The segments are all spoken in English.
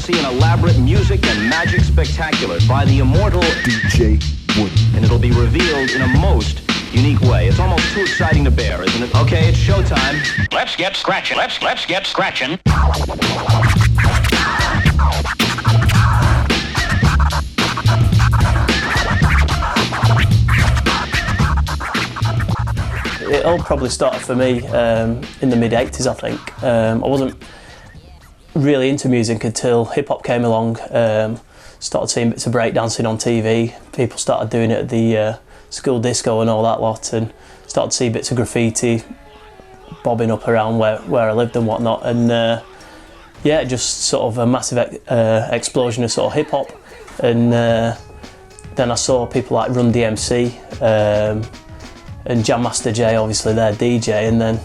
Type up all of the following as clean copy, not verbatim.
to see an elaborate music and magic spectacular by the immortal DJ Woody. And it'll be revealed in a most unique way. It's almost too exciting to bear, isn't it? Okay, it's showtime. Let's get scratching. Let's get scratching. It all probably started for me in the mid-80s, I think. I wasn't really into music until hip-hop came along. Started seeing bits of breakdancing on TV. People started doing it at the school disco and all that lot, and started to see bits of graffiti bobbing up around where I lived and whatnot. And yeah, just sort of a massive explosion of sort of hip-hop. And then I saw people like Run DMC, and Jam Master Jay, obviously their DJ, and then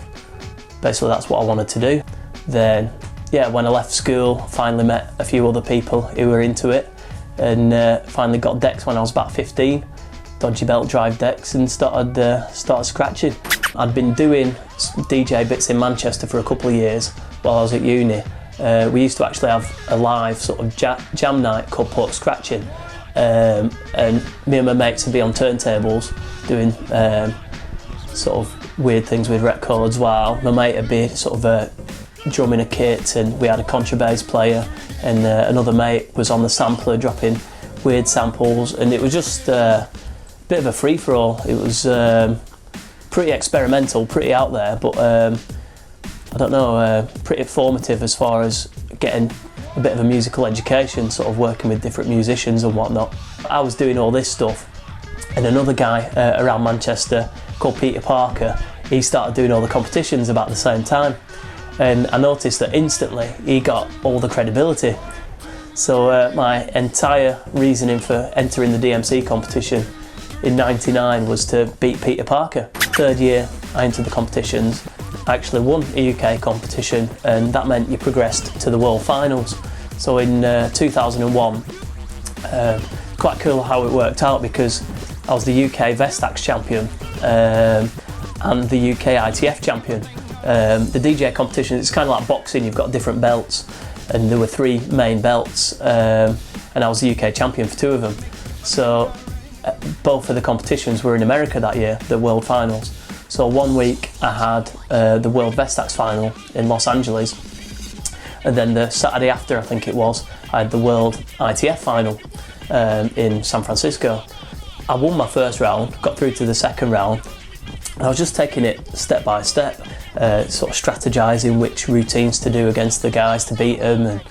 basically that's what I wanted to do. Then yeah, when I left school, finally met a few other people who were into it, and finally got decks when I was about 15, dodgy belt drive decks, and started scratching. I'd been doing DJ bits in Manchester for a couple of years while I was at uni. We used to actually have a live sort of jam night called Pork Scratching, and me and my mates would be on turntables doing sort of weird things with records, while my mate would be sort of drumming a kit, and we had a contrabass player, and another mate was on the sampler dropping weird samples, and it was just a bit of a free-for-all. It was pretty experimental, pretty out there, but I don't know, pretty formative as far as getting a bit of a musical education, sort of working with different musicians and whatnot. I was doing all this stuff, and another guy around Manchester called Peter Parker, he started doing all the competitions about the same time, and I noticed that instantly he got all the credibility. So my entire reasoning for entering the DMC competition in '99 was to beat Peter Parker. Third year I entered the competitions, I actually won a UK competition, and that meant you progressed to the World Finals. So in 2001, quite cool how it worked out, because I was the UK Vestax champion and the UK ITF champion. The DJ competition, it's kind of like boxing, you've got different belts, and there were 3 main belts, and I was the UK champion for 2 of them. So both of the competitions were in America that year, the World Finals. So one week I had the World Vestax final in Los Angeles, and then the Saturday after, I think it was, I had the World ITF final in San Francisco. I won my first round, got through to the second round. I was just taking it step by step, sort of strategising which routines to do against the guys to beat them,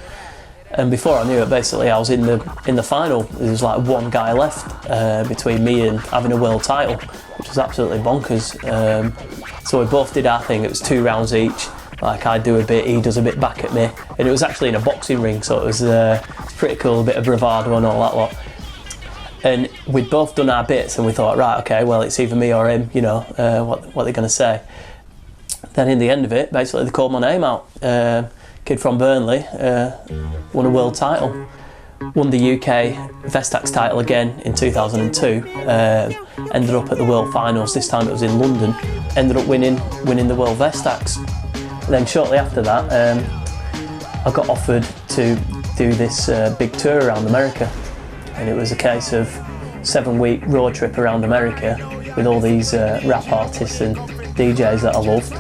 and before I knew it, basically I was in the final. There was like one guy left between me and having a world title, which was absolutely bonkers. So we both did our thing. It was 2 rounds each. Like, I do a bit, he does a bit back at me, and it was actually in a boxing ring, so it was pretty cool, a bit of bravado and all that lot. And we'd both done our bits, and we thought, right, okay, well, it's either me or him, you know, what they're going to say. Then in the end of it, basically they called my name out. Kid from Burnley, won a world title, won the UK Vestax title again in 2002, ended up at the World Finals, this time it was in London, ended up winning the World Vestax. And then shortly after that, I got offered to do this big tour around America, and it was a case of 7-week road trip around America with all these rap artists and DJs that I loved.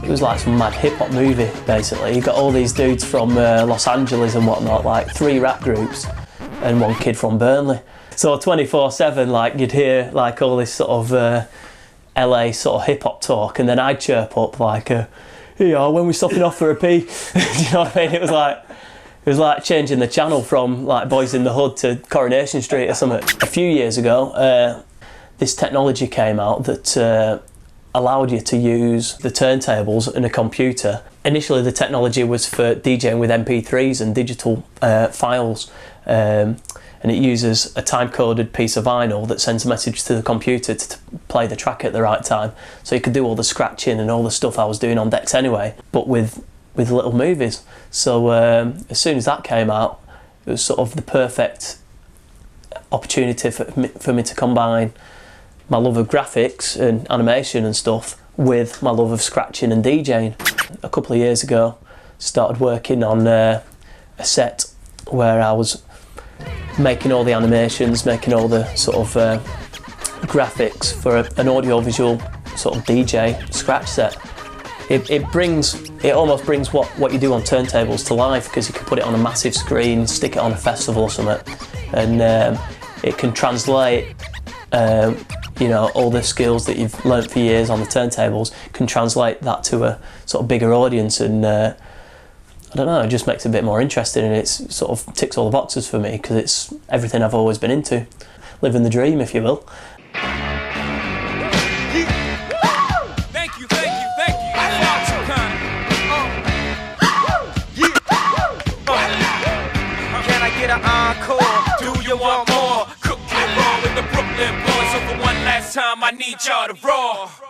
It was like some mad hip-hop movie, basically. You got all these dudes from Los Angeles and whatnot, like 3 rap groups and 1 kid from Burnley. So 24/7, like, you'd hear like all this sort of LA sort of hip-hop talk, and then I'd chirp up like, yeah, when we're stopping off for a pee. Do you know what I mean? It was like changing the channel from like Boys in the Hood to Coronation Street or something. A few years ago, this technology came out that allowed you to use the turntables in a computer. Initially the technology was for DJing with MP3s and digital files, and it uses a time-coded piece of vinyl that sends a message to the computer to play the track at the right time. So you could do all the scratching and all the stuff I was doing on decks anyway, but with little movies. So as soon as that came out, it was sort of the perfect opportunity for me to combine my love of graphics and animation and stuff with my love of scratching and DJing. A couple of years ago, started working on a set where I was making all the animations, making all the sort of graphics for an audiovisual sort of DJ scratch set. It almost brings what you do on turntables to life, because you can put it on a massive screen, stick it on a festival or something, and it can translate all the skills that you've learnt for years on the turntables, can translate that to a sort of bigger audience, and I don't know, it just makes it a bit more interesting, and it sort of ticks all the boxes for me, because it's everything I've always been into, living the dream, if you will. Want more? Cook it raw with the Brooklyn boys. So for one last time, I need y'all to roar.